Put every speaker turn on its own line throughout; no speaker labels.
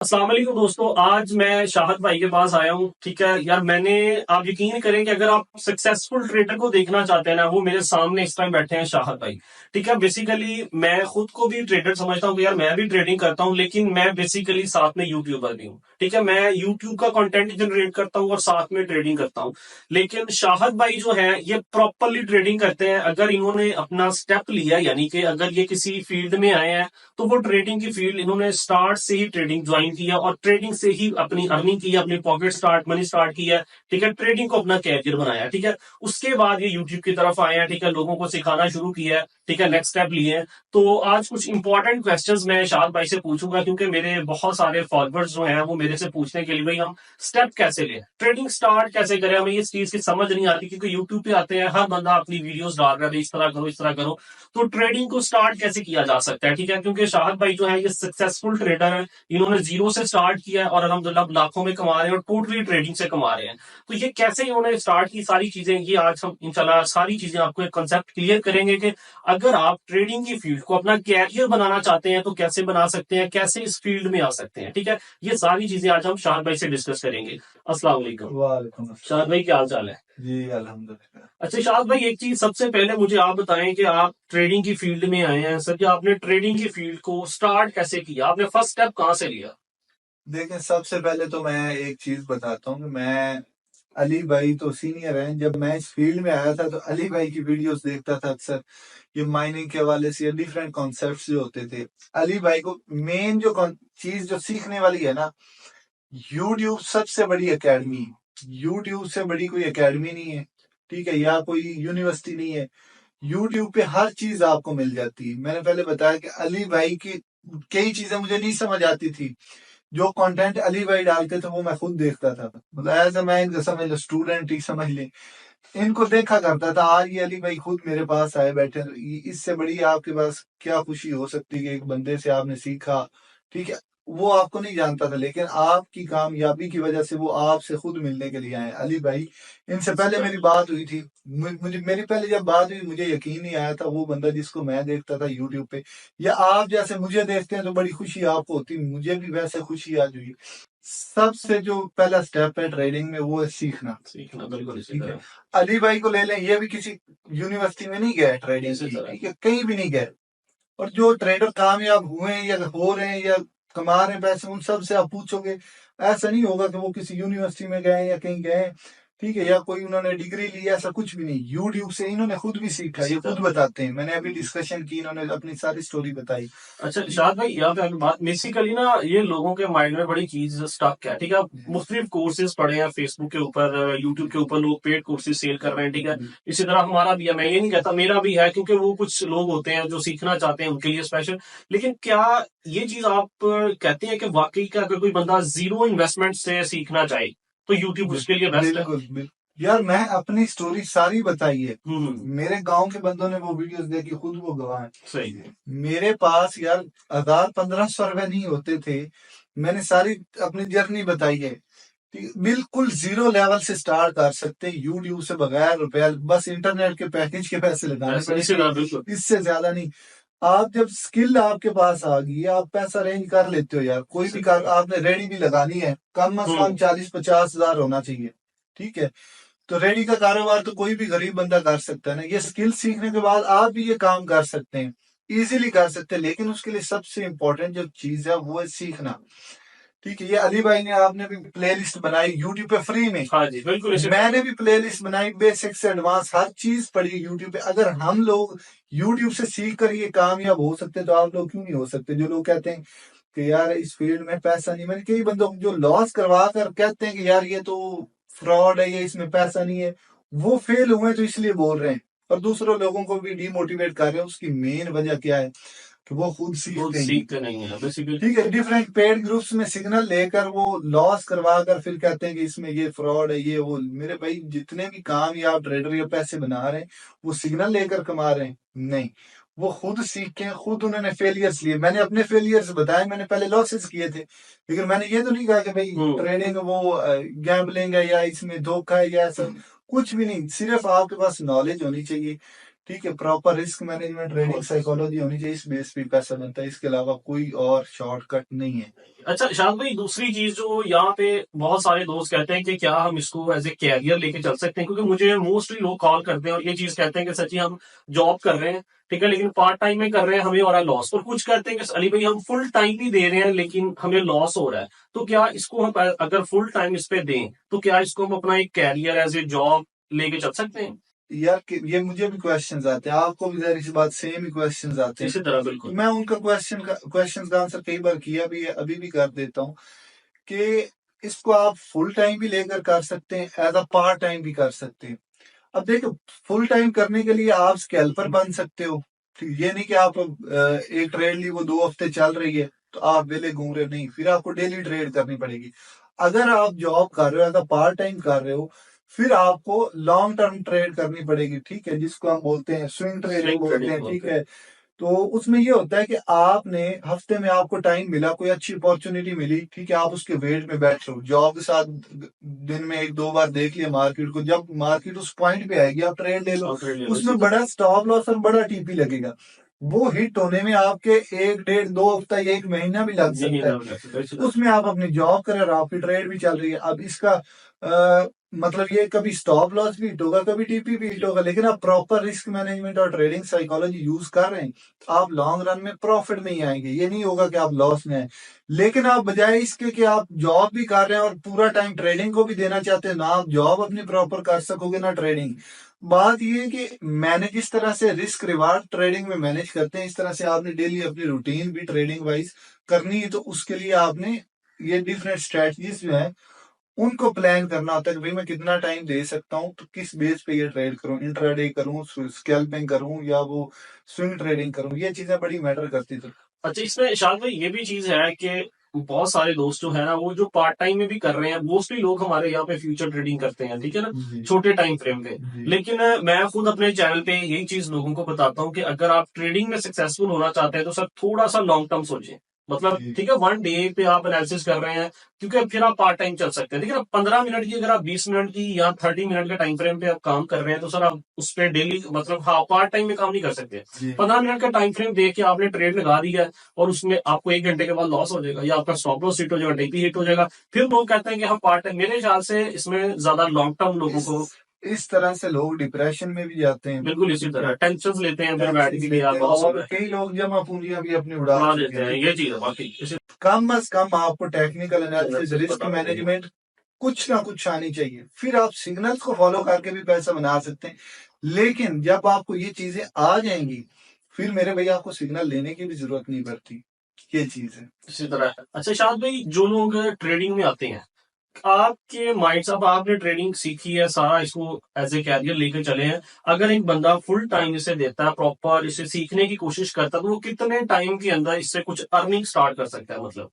अस्सलाम वालेकुम दोस्तों, आज मैं शाहद भाई के पास आया हूँ। ठीक है यार, मैंने आप यकीन करें कि अगर आप सक्सेसफुल ट्रेडर को देखना चाहते हैं ना, वो मेरे सामने इस टाइम बैठे हैं शाहद भाई। ठीक है, बेसिकली मैं खुद को भी ट्रेडर समझता हूँ कि यार मैं भी ट्रेडिंग करता हूँ, लेकिन मैं बेसिकली साथ में यूट्यूबर भी हूँ। ठीक है, मैं यूट्यूब का कंटेंट जनरेट करता हूँ और साथ में ट्रेडिंग करता हूँ। लेकिन शाहद भाई जो है ये प्रॉपरली ट्रेडिंग करते हैं। अगर इन्होंने अपना स्टेप लिया, यानी कि अगर ये किसी फील्ड में आए हैं, तो वो ट्रेडिंग की फील्ड इन्होंने स्टार्ट से ही ट्रेडिंग ज्वाइन किया और ट्रेडिंग से ही अपनी अर्निंग की, अपनी पॉकेट स्टार्ट मनी स्टार्ट किया। ठीक है, ट्रेडिंग को अपना कैरियर बनाया। ठीक है, उसके बाद ये यूट्यूब की तरफ आए हैं। ठीक है, लोगों को सिखाना शुरू किया है। ठीक है, नेक्स्ट स्टेप लिए हैं। तो आज कुछ इंपॉर्टेंट क्वेश्चंस मैं शाहद भाई से पूछूंगा, क्योंकि मेरे बहुत सारे फॉलोअर्स जो हैं वो मेरे से पूछने के लिए भाई हम स्टेप कैसे लें, ट्रेडिंग स्टार्ट कैसे करें। हमें इस चीज की समझ नहीं आती, क्योंकि यूट्यूब पे आते हैं, हर बंदा अपनी वीडियोस डाल रहा है, इस तरह करो इस तरह करो। तो ट्रेडिंग को स्टार्ट कैसे किया जा सकता है। ठीक है, क्योंकि शाहद भाई जो है ये सक्सेसफुल ट्रेडर है। इन्होंने जीरो से स्टार्ट किया है और अल्हम्दुलिल्लाह लाखों में कमा रहे हैं और टोटली ट्रेडिंग से कमा रहे हैं। तो ये कैसे इन्होंने स्टार्ट की, सारी चीजें ये आज हम इंशाल्लाह सारी चीजें आपको एक कंसेप्ट क्लियर करेंगे कि अगर आप ट्रेडिंग की फील्ड को अपना कैरियर बनाना चाहते हैं तो कैसे बना सकते हैं, कैसे इस फील्ड में आ सकते हैं। ठीक है, ये सारी चीजें आज हम शाहद भाई से डिस्कस करेंगे। अस्सलाम वालेकुम।
वालेकुम
शाहद
अस्सलाम।
भाई, क्या हाल चाल है?
जी अल्हम्दुलिल्लाह।
अच्छा शाहद भाई, एक चीज सबसे पहले मुझे आप बताएं कि आप ट्रेडिंग की फील्ड में आए हैं सर, कि आपने ट्रेडिंग की फील्ड को स्टार्ट कैसे किया, आपने फर्स्ट स्टेप कहां से लिया?
देखें, सबसे पहले तो मैं एक चीज बताता हूँ कि मैं अली भाई तो सीनियर हैं। जब मैं इस फील्ड में आया था तो अली भाई की वीडियोस देखता था अक्सर। ये माइनिंग के हवाले से डिफरेंट कॉन्सेप्ट्स जो होते थे, अली भाई को मेन जो चीज जो सीखने वाली है ना, यूट्यूब सबसे बड़ी एकेडमी। यूट्यूब से बड़ी कोई एकेडमी नहीं है, ठीक है, या कोई यूनिवर्सिटी नहीं है। यूट्यूब पे हर चीज आपको मिल जाती है। मैंने पहले बताया कि अली भाई की कई चीजें मुझे नहीं समझ आती थी। जो कंटेंट अली भाई डालते थे वो मैं खुद देखता था, मतलब एज ए मैं इनका समझ लो स्टूडेंट ही समझ ले, इनको देखा करता था। आज ये अली भाई खुद मेरे पास आए बैठे, इससे बड़ी आपके पास क्या खुशी हो सकती है कि एक बंदे से आपने सीखा। ठीक है, वो आपको नहीं जानता था, लेकिन आपकी कामयाबी की वजह से वो आपसे खुद मिलने के लिए आए अली भाई। इनसे पहले मेरी बात हुई थी, मुझे मेरी पहले जब बात हुई मुझे यकीन नहीं आया था वो बंदा जिसको मैं देखता था यूट्यूब पे, या आप जैसे मुझे देखते हैं तो बड़ी खुशी आपको होती, मुझे भी वैसे खुशी आज हुई। सबसे जो पहला स्टेप है ट्रेडिंग में वो है सीखना।
सीखना, बिल्कुल इसी
ठीक है,
तरह।
अली भाई को ले लें, ये भी किसी यूनिवर्सिटी में नहीं गए ट्रेडिंग
इसी
की,
तरह।
ठीक है, कहीं भी नहीं गए। और जो ट्रेडर कामयाब हुए हैं या हो रहे हैं या कमा रहे हैं पैसे, उन सब से आप पूछोगे, ऐसा नहीं होगा कि वो किसी यूनिवर्सिटी में गए या कहीं गए, ठीक है, या कोई उन्होंने डिग्री ली, ऐसा कुछ भी नहीं। यूट्यूब से इन्होंने खुद भी सीखा,
इसी
ये खुद
तरह।
बताते हैं। मैंने अभी डिस्कशन की, इन्होंने अपनी सारी स्टोरी बताई।
अच्छा शाहद भाई, यहाँ पे अगर बात बेसिकली ना, ये लोगों के माइंड में बड़ी चीज स्टक है। ठीक है, मुख्तलिफ कोर्सेज पढ़े हैं फेसबुक के ऊपर, यूट्यूब के ऊपर लोग पेड कोर्सेज सेल कर रहे हैं। ठीक है, इसी तरह हमारा भी है, मैं ये नहीं कहता मेरा भी है, क्योंकि वो कुछ लोग होते हैं जो सीखना चाहते हैं उनके लिए स्पेशल। लेकिन क्या ये चीज आप कहते हैं कि वाकई का अगर कोई बंदा जीरो इन्वेस्टमेंट से सीखना चाहे तो यूट्यूब उसके लिए बेस्ट है?
बिल्कुल बिल्कुल यार, मैं अपनी स्टोरी सारी बताई है।
हम्म।
मेरे गांव के बंदों ने वो वीडियोस देखी, खुद वो गवाह हैं।
सही है।
मेरे पास यार 1000-1500 रुपए नहीं होते थे। मैंने सारी अपनी जर्नी बताई है। ठीक, बिल्कुल जीरो लेवल से स्टार्ट कर सकते हैं यूट्यूब से, बगैर रुपया, बस इंटरनेट के पैकेज के पैसे लगाने
वैसे इसी
पड़ेंगे,
तरह, बिल्कुल।
इससे ज्यादा नहीं। आप जब स्किल आपके पास आ गई, आप पैसा अरेंज कर लेते हो यार, कोई भी कार आपने रेडी भी लगानी है, कम से कम 40-50 हजार होना चाहिए। ठीक है, तो रेडी का कारोबार तो कोई भी गरीब बंदा कर सकता है ना। ये स्किल सीखने के बाद आप भी ये काम कर सकते हैं, इजीली कर सकते हैं, लेकिन उसके लिए सबसे इंपॉर्टेंट जो चीज है वो है सीखना। ठीक है, ये अली भाई ने, आपने भी प्लेलिस्ट बनाई यूट्यूब पे फ्री में,
हाँ जी, बिल्कुल इसी तरह।
मैंने भी प्लेलिस्ट बनाई, बेसिक से एडवांस हर चीज पढ़ी यूट्यूब पे। अगर हम लोग यूट्यूब से सीख कर ये कामयाब हो सकते तो आप लोग क्यों नहीं हो सकते? जो लोग कहते हैं कि यार इस फील्ड में पैसा नहीं, मैंने कई बंदों को जो लॉस करवा कर कहते हैं कि यार ये तो फ्रॉड है, ये इसमें पैसा नहीं है, वो फेल हुए तो इसलिए बोल रहे हैं, और दूसरों लोगों को भी डिमोटिवेट कर रहे हैं। उसकी मेन वजह क्या है कि वो खुद
वो
सीखते ही नहीं।
सीखते नहीं है बेसिकली।
ठीक है, डिफरेंट पेड ग्रुप्स में सिग्नल लेकर वो लॉस करवा कर फिर कहते हैं कि इसमें ये फ्रॉड है, ये वो। मेरे भाई, जितने भी कामयाब ट्रेडर या पैसे बना रहे हैं वो सिग्नल लेकर कमा रहे हैं? नहीं, वो खुद सीख के, खुद उन्होंने फेलियर्स लिए। मैंने अपने फेलियर्स बताए, मैंने पहले लॉसेस किए थे, लेकिन मैंने ये तो नहीं कहा कि भाई ट्रेडिंग वो गैम्बलिंग है या इसमें धोखा है या ऐसा, कुछ भी नहीं। सिर्फ आपके पास नॉलेज होनी चाहिए। ठीक है, proper risk management, trading psychology होनी चाहिए, इस बेस पे पैसा बनता है, इसके अलावा कोई और शॉर्टकट नहीं है।
अच्छा शाहद भाई, दूसरी चीज जो यहाँ पे बहुत सारे दोस्त कहते हैं कि क्या हम इसको एज ए कैरियर लेके चल सकते हैं, क्योंकि मुझे मोस्टली लोग कॉल करते हैं और ये चीज कहते हैं कि सच्ची हम जॉब कर रहे हैं, ठीक है, लेकिन पार्ट टाइम में कर रहे हैं, हमें हो रहा है लॉस। और कुछ कहते हैं कि अली भाई हम फुल टाइम भी दे रहे हैं लेकिन हमें लॉस हो रहा है। तो क्या इसको हम अगर फुल टाइम इस पे दें तो क्या इसको हम अपना एक कैरियर एज ए जॉब लेके चल सकते हैं?
यार ये मुझे भी क्वेश्चंस आते हैं, आपको भी जाहिर सी बात सेम ही क्वेश्चंस आते हैं।
इसी तरह
तो
बिल्कुल।
मैं उनका क्वेश्चंस का आंसर कई बार किया भी है, अभी भी कर देता हूँ कि इसको आप फुल टाइम भी लेकर कर सकते हैं, एज अ पार्ट टाइम भी कर सकते हैं। अब देखो, फुल टाइम करने के लिए आप स्कैल्पर बन सकते हो। ठीक, ये नहीं कि आप एक ट्रेड ली, वो 2 हफ्ते चल रही है तो आप वेले घूम रहे हो, नहीं, फिर आपको डेली ट्रेड करनी पड़ेगी। अगर आप जॉब कर रहे हो, अगर पार्ट टाइम कर रहे हो, फिर आपको लॉन्ग टर्म ट्रेड करनी पड़ेगी, ठीक है, जिसको हम बोलते हैं स्विंग ट्रेडिंग
स्विंग
बोलते
ट्रेडिंग
हैं, ठीक
बोलते हैं।
है। तो उसमें ये होता है कि आपने हफ्ते में आपको टाइम मिला, कोई अच्छी अपॉर्चुनिटी मिली, ठीक है, आप उसके वेट में बैठ रहे हो, जॉब के साथ दिन में 1-2 बार देख लिया मार्केट को, जब मार्केट उस पॉइंट पे आएगी आप ट्रेड ले लो,
और ट्रेड ले लो, इसी
उसमें बड़ा स्टॉप लॉस और बड़ा टीपी लगेगा, वो हिट होने में आपके 1, 1.5, 2 हफ्ता या 1 महीना भी लग
यही
सकता है।
नाम रख सकते हैं, इसी तरह।
उसमें आप अपनी जॉब कर रहे हो, आपकी ट्रेड भी चल रही है। अब इसका मतलब ये कभी स्टॉप लॉस भी हिट होगा, कभी टीपी भी हिट होगा, लेकिन आप प्रॉपर रिस्क मैनेजमेंट और ट्रेडिंग साइकोलॉजी यूज कर रहे हैं, आप लॉन्ग रन में प्रॉफिट में ही आएंगे, ये नहीं होगा कि आप लॉस में आए। लेकिन आप बजाय इसके कि आप जॉब भी कर रहे हैं और पूरा टाइम ट्रेडिंग को भी देना चाहते हैं, ना आप जॉब अपनी प्रॉपर कर सकोगे ना ट्रेडिंग। बात ये है कि मैनेज इस तरह से रिस्क रिवार्ड ट्रेडिंग में मैनेज करते हैं, इस तरह से आपने डेली अपनी रूटीन भी ट्रेडिंग वाइज करनी है, तो उसके लिए आपने ये डिफरेंट स्ट्रेटजीज जो है उनको प्लान करना होता है कि भाई मैं कितना टाइम दे सकता हूँ, तो किस बेस पे ये ट्रेड करूँ, इंट्राडे करूँ, स्कैल्पिंग करूँ या वो स्विंग ट्रेडिंग करूँ, ये चीजें बड़ी मैटर करती थी।
अच्छा, इसमें शायद भाई ये भी चीज है कि बहुत सारे दोस्त जो है ना, वो जो पार्ट टाइम में भी कर रहे हैं, मोस्टली लोग हमारे यहाँ पे फ्यूचर ट्रेडिंग करते हैं, ठीक है ना,
जी
छोटे टाइम फ्रेम पे।
जी
लेकिन मैं खुद अपने चैनल पे यही चीज लोगों को बताता हूँ कि अगर आप ट्रेडिंग में सक्सेसफुल होना चाहते हैं तो सर थोड़ा सा लॉन्ग टर्म सोचें। मतलब
जी
ठीक है, 1 डे पे आप एनालिसिस कर रहे हैं, क्योंकि फिर आप पार्ट टाइम चल सकते हैं। देखिए ना, 15 मिनट की अगर आप 20 मिनट की या 30 मिनट के टाइम फ्रेम पे आप काम कर रहे हैं तो सर आप उस पर डेली, मतलब हाँ, पार्ट टाइम में काम नहीं कर सकते।
जी
15 मिनट का टाइम फ्रेम देख के आपने ट्रेड लगा दी है और उसमें आपको 1 घंटे के बाद लॉस हो जाएगा या आपका स्टॉप लॉस हिट हो जाएगा, डीपी हिट हो जाएगा। फिर लोग कहते हैं कि हम पार्ट टाइम, मेरे ख्याल से इसमें ज्यादा लॉन्ग टर्म लोगों को
इस तरह से लोग डिप्रेशन में भी जाते हैं,
बिल्कुल इसी
ठीक है,
तरह टेंशन लेते हैं, फिर बैठ
टेंशन
के कि
लेते
यार
हैं,
लॉस हो
और
गया है,
कई लोग जमा पूंजियां भी अपनी उड़ा
उड़ा
चुके
देते
हैं,
हैं।
ठीक
ये
है।
चीज है बाकी इसी
कम अज कम आपको टेक्निकल एनालिसिस,
एनालिसिस
रिस्क
पता होना चाहिए।
मैनेजमेंट कुछ ना कुछ आनी चाहिए, फिर आप सिग्नल्स को फॉलो करके भी पैसा बना सकते हैं। लेकिन जब आपको ये चीजें आ जाएंगी, फिर मेरे भैया आपको सिग्नल लेने की भी जरूरत नहीं पड़ती, ये चीज है।
इसी तरह है। अच्छा शायद भाई, जो लोग ट्रेडिंग में आते हैं, आपके माइंड से, अब आपने ट्रेडिंग सीखी है, सारा इसको एज ए कैरियर लेकर चले हैं, अगर एक बंदा फुल टाइम इसे देता है, प्रॉपर इसे सीखने की कोशिश करता है, तो वो कितने टाइम के अंदर इससे कुछ अर्निंग स्टार्ट कर सकता है? मतलब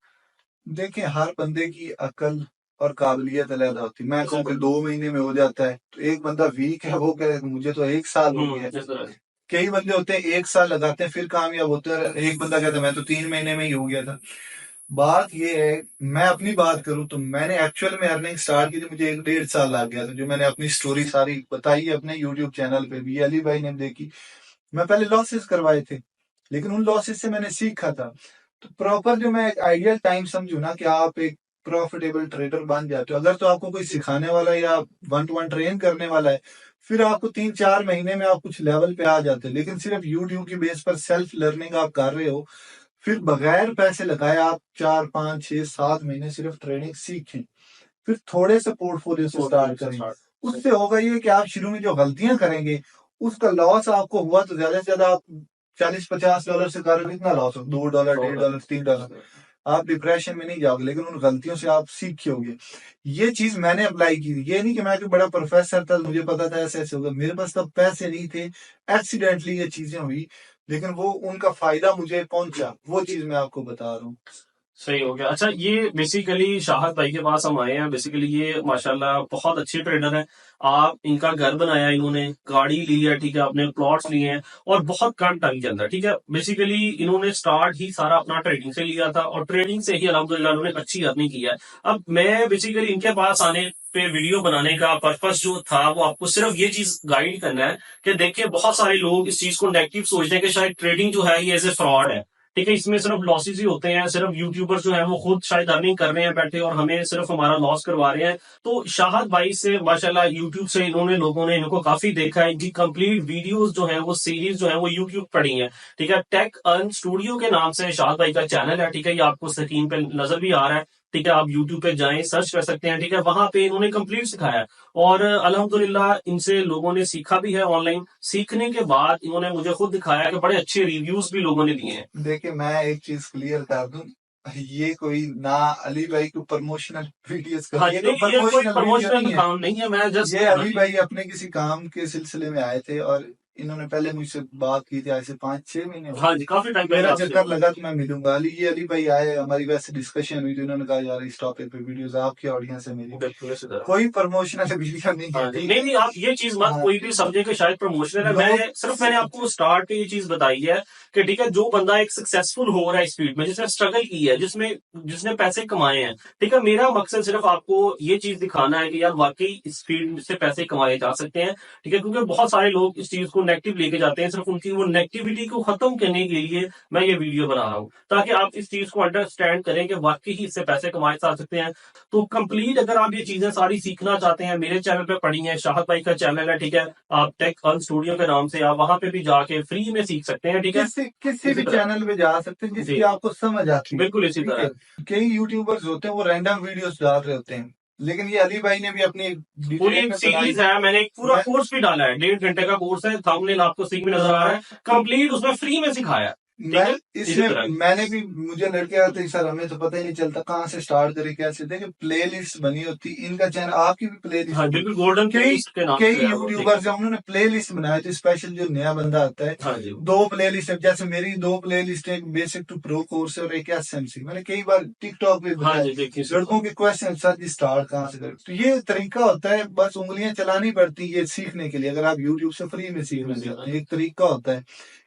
देखिए, हर बंदे की अकल और काबिलियत अलग होती है, मैं
इसी
कहूँ कि
तरह।
2 महीने में हो जाता है, तो एक बंदा वीक है, वो कहे मुझे तो 1 साल हो गया है।
इस तरह।
कई बंदे होते हैं 1 साल लगाते हैं फिर कामयाब होते हैं, एक बंदा कहता है मैं तो 3 महीने में ही हो गया था। बात ये है, मैं अपनी बात करूं तो मैंने एक्चुअल में अर्निंग स्टार्ट की थी, मुझे 1-1.5 साल लग गया था, जो मैंने अपनी स्टोरी सारी बताई है अपने यूट्यूब चैनल पे भी, अली भाई ने देखी। मैं पहले लॉसेस करवाए थे, लेकिन उन लॉसेस से मैंने सीखा था। तो प्रॉपर जो मैं एक आइडियल टाइम समझू ना कि आप एक प्रॉफिटेबल ट्रेडर बन जाते हो, अगर तो आपको कोई सिखाने वाला है या 1-to-1 ट्रेन करने वाला है, फिर आपको 3-4 महीने में आप कुछ लेवल पे आ जाते हैं। लेकिन सिर्फ यूट्यूब की बेस पर सेल्फ लर्निंग आप कर रहे हो, फिर बगैर पैसे लगाए आप 4-5-6-7 महीने सिर्फ ट्रेडिंग सीखें, फिर थोड़े से पोर्टफोलियो से स्टार्ट करें। उससे होगा ये कि आप शुरू में जो गलतियां करेंगे, उसका लॉस आपको हुआ तो ज्यादा से ज्यादा आप $40-50 से कर, कितना लॉस हो, $2, $1.5, $3, आप डिप्रेशन में नहीं जाओगे, लेकिन उन गलतियों से आप सीखोगे। ये चीज मैंने अप्लाई की थी, ये नहीं कि मैं कोई बड़ा प्रोफेसर था, मुझे पता था ऐसे ऐसे होगा, मेरे पास तब पैसे नहीं थे, एक्सीडेंटली ये चीजें हुई, लेकिन वो उनका फायदा मुझे पहुंचा, वो चीज मैं आपको बता रहा हूँ।
सही हो गया। अच्छा, ये बेसिकली शाहद भाई के पास हम आए हैं। बेसिकली ये माशाल्लाह बहुत अच्छे ट्रेडर हैं। आप इनका घर बनाया, इन्होंने गाड़ी ली है, ठीक है, अपने प्लॉट्स लिए हैं, और बहुत कम टाइम के अंदर, ठीक है। बेसिकली इन्होंने स्टार्ट ही सारा अपना ट्रेडिंग से लिया था, और ट्रेडिंग से ही अल्हम्दुलिल्लाह उन्होंने अच्छी अर्निंग की है। अब मैं बेसिकली इनके पास आने पे वीडियो बनाने का पर्पस जो था वो आपको सिर्फ ये चीज गाइड करना है कि देखिए बहुत सारे लोग इस चीज को नेगेटिव सोचते हैं कि शायद ट्रेडिंग जो है ये एज ए फ्रॉड है, ठीक है, इसमें सिर्फ लॉसेस ही होते हैं, सिर्फ यूट्यूबर जो है वो खुद शायद अर्निंग कर रहे हैं बैठे, और हमें सिर्फ हमारा लॉस करवा रहे हैं। तो शाहद भाई से माशाल्लाह यूट्यूब से इन्होंने लोगों ने इनको काफी देखा है, इनकी कंप्लीट वीडियोस जो है वो सीरीज जो है वो यूट्यूब पड़ी है, ठीक है। टेक अर्न स्टूडियो के नाम से शाहद भाई का चैनल है, ठीक है, ये आपको स्क्रीन पे नजर भी आ रहा है, ठीक है। आप यूट्यूब पे जाएं, सर्च कर सकते हैं, ठीक है, वहां पे इन्होंने कंप्लीट सिखाया है। और अल्हम्दुलिल्लाह इनसे लोगों ने सीखा भी है ऑनलाइन। सीखने के बाद इन्होंने मुझे खुद दिखाया कि बड़े अच्छे रिव्यूज भी लोगों ने दिए हैं।
देखिए मैं एक चीज क्लियर कर दूं, ये कोई ना अली भाई को प्रमोशनल वीडियोस
हाँ,
कर, ये तो
नहीं, ये कोई
प्रमोशनल वीडियो
प्रमोशनल
नहीं है।
काम नहीं है, मैं जस्ट
ये अली भाई अपने किसी काम के सिलसिले में आए थे और इन्होंने पहले मुझसे बात की थी, ऐसे 5-6 महीने हो
हाँ
गए।
जी, काफी टाइम पहले
मेरा
आपसे।
चक्कर लगा तो मैं मिलूंगा। अली भाई आए, हमारी वैसे डिस्कशन हुई तो इन्होंने कहा यार इस टॉपिक पे वीडियोस आपकी ऑडियंस है मेरी,
बिल्कुल इसी तरह।
कोई प्रमोशनल वीडियो नहीं है,
हाँ जी,
ठीक
नहीं
है।
नहीं, आप ये चीज मत
हाँ,
कोई भी समझे कि शायद प्रमोशनल है।
लोग
मैंने आपको स्टार्ट पे ये चीज बताई है कि ठीक है, जो बंदा एक सक्सेसफुल हो रहा है इस फील्ड में, जिसने स्ट्रगल की है, जिसने पैसे कमाए हैं, ठीक है, मेरा मकसद सिर्फ आपको ये चीज दिखाना है कि यार वाकई इस फील्ड से पैसे कमाए जा सकते हैं, ठीक है। क्योंकि बहुत सारे लोग इस चीज को नेगेटिव लेके जाते हैं, सिर्फ उनकी वो नेगेटिविटी को खत्म करने के लिए मैं ये वीडियो बना रहा हूँ, ताकि आप इस चीज को अंडरस्टैंड करें कि वाकई ही इससे पैसे कमाए जा सकते हैं। तो कंप्लीट अगर आप ये चीजें सारी सीखना चाहते हैं, मेरे चैनल पे पड़ी हैं, शाहद भाई का चैनल है, ठीक है, आप टेक अर्न स्टूडियो के नाम से आप वहां पे भी जाके फ्री में सीख सकते हैं, ठीक है।
किसी
इसी
भी
तरह
चैनल पे जा सकते हैं जिसकी
जी,
आपको समझ आती है,
बिल्कुल इसी
ठीक है।
तरह।
कई यूट्यूबर्स होते हैं वो रैंडम वीडियोस डाल रहे होते हैं, लेकिन ये अली भाई ने भी अपनी
पूरी
डिटेल
एक
में बनाई।
सीरीज है, मैंने एक पूरा
मैं
कोर्स भी डाला है, 1.5 घंटे का कोर्स है, थंबनेल आपको सीख में नजर आ रहा है, कंप्लीट उसमें फ्री में सिखाया है, ठीक
मैं
है। इसी
इसमें
तरह
मैंने भी, मुझे लड़के आते हैं सर हमें तो पता ही नहीं चलता कहाँ से स्टार्ट करें कैसे, देखिए प्ले लिस्ट बनी होती, इनका चैनल आपकी भी प्ले लिस्ट
हाँ
होगी।
बिल्कुल, गोल्डन
कई
प्लेलिस्ट के नाम
कई
से है वो, ठीक है।
यूट्यूबर्स हैं उन्होंने प्ले लिस्ट बनाए थे स्पेशल, जो नया बंदा आता है
हाँ जी,
2 प्ले लिस्ट है, जैसे मेरी 2 प्ले लिस्ट है, एक बेसिक टू प्रो कोर्स है और एक एसएमसी। मैंने कई बार टिकटॉक पे
हाँ
बताया
जी, देखिए
लड़कों के क्वेश्चन, सर जी स्टार्ट कहाँ से करें, तो ये तरीका होता है, बस उंगलियां चलानी पड़ती है ये सीखने के लिए। अगर आप यूट्यूब से फ्री में सीखना चाहते हैं, एक तरीका होता है,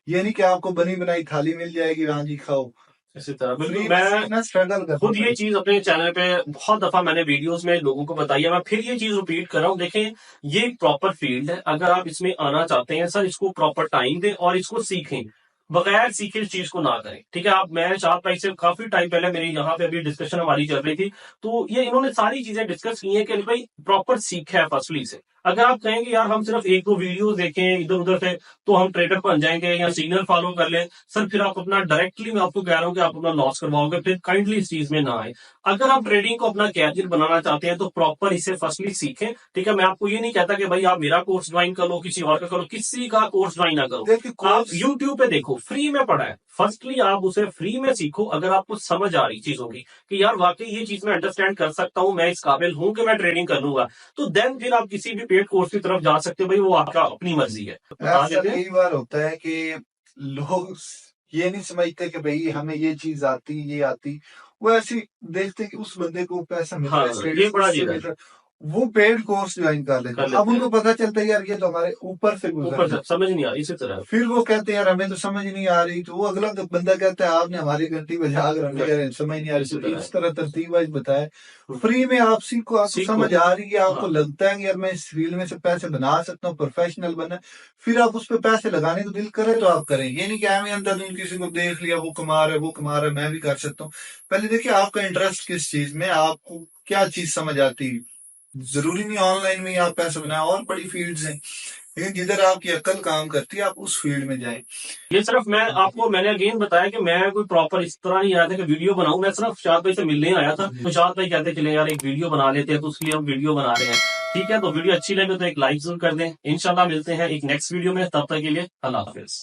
ये नहीं कि आपको बनी बनाई थाली मिल जाएगी हाँ जी खाओ।
इसी तरह
फ्री
बिल्कुल।
में
मैं
सीखना स्ट्रगल करना
खुद ये
पड़ेगा।
चीज अपने चैनल पे बहुत दफा मैंने वीडियोस में लोगों को बताई है, मैं फिर ये चीज रिपीट कर रहा हूँ। देखें, ये एक प्रॉपर फील्ड है, अगर आप इसमें आना चाहते हैं सर, इसको प्रॉपर टाइम दें और इसको सीखें, बगैर सीखे इस चीज को ना करें, ठीक है। आप, मैं शाहद भाई से काफी टाइम पहले मेरी यहाँ पे अभी डिस्कशन हमारी चल रही थी, तो ये इन्होंने सारी चीजें डिस्कस की हैं कि भाई प्रॉपर सीखा है फर्स्टली से। अगर आप कहेंगे यार हम सिर्फ 1-2 वीडियो देखें इधर उधर से तो हम ट्रेडर बन जाएंगे या सिग्नल फॉलो कर लें, सर फिर आप अपना डायरेक्टली, मैं आपको कह रहा हूँ कि आप अपना लॉस करवाओगे, फिर काइंडली इस चीज में ना आए। अगर आप ट्रेडिंग को अपना कैरियर बनाना चाहते हैं तो प्रॉपर इसे फर्स्टली सीखें, ठीक है। मैं आपको ये नहीं कहता कि भाई आप मेरा कोर्स ज्वाइन कर लो, किसी और का करो, किसी का कोर्स ज्वाइन ना करो।
देखिए
आप
कोर्स
यूट्यूब पे देखो, फ्री में पढ़ा है, फर्स्टली आप उसे फ्री में सीखो। अगर आपको समझ आ रही चीजों की कि यार वाकई ये चीज मैं अंडरस्टैंड कर सकता हूं, मैं इस काबिल हूं कि मैं ट्रेडिंग कर लूंगा, तो देन फिर आप किसी भी पेड कोर्स की तरफ जा सकते हो, भाई वो आपका अपनी मर्जी है। बता
ऐसा
देते हैं।
कई बार होता है कि लोग ये नहीं समझते कि भाई हमें ये चीज आती ये आती, वो ऐसे ही देखते हैं कि उस बंदे को पैसा मिल रहा
हाँ,
है
ये
स्टेटस
बड़ा
इससे
चीज
मिल
है,
रहा है, वो पेड कोर्स ज्वाइन कर लेते
कर
हैं। अब
लेते हैं,
उनको पता चलता है यार ये तो हमारे ऊपर से गुजर
ऊपर
रहा
से
है,
समझ नहीं आ इसी तरह।
फिर वो कहते हैं यार हमें तो समझ नहीं आ रही, तो वो अगला बंदा कहता है आपने हमारी घंटी बजा कर हमें यार समझ नहीं आ रही,
इसी
तो
तरह
इस तरह तरतीब वाइज बताया।
है।
फ्री में आप सीखो, आपको
सीखो।
समझ आ रही है, आपको
हाँ,
लगता है कि यार मैं इस फील्ड में से पैसे बना सकता हूँ, प्रोफेशनल बना है, फिर आप उस पर पैसे लगाने को दिल करे तो आप करें। ये नहीं कि हमें अंदर किसी को देख लिया वो कमा रहा है वो कमा रहा है मैं भी कर सकता हूँ। पहले देखिए आपका इंटरेस्ट किस चीज में, आपको क्या चीज समझ आती है। जरूरी नहीं ऑनलाइन में ही आप पैसे बनाए, और बड़ी फील्ड्स हैं, लेकिन जिधर आपकी अकल काम करती है आप उस फील्ड में जाएं।
ये सिर्फ मैंने अगेन बताया कि मैं कोई प्रॉपर इस तरह नहीं आया था कि वीडियो बनाऊं, मैं सिर्फ शाहद भाई से मिलने आया था, तो शाहद भाई कहते चले यार एक वीडियो बना लेते हैं, तो उसके लिए हम वीडियो बना रहे हैं, ठीक है। तो वीडियो अच्छी लगे तो एक लाइक जरूर कर दें। इंशाल्लाह मिलते हैं एक नेक्स्ट वीडियो में, तब तक के लिए अल्लाह हाफिज।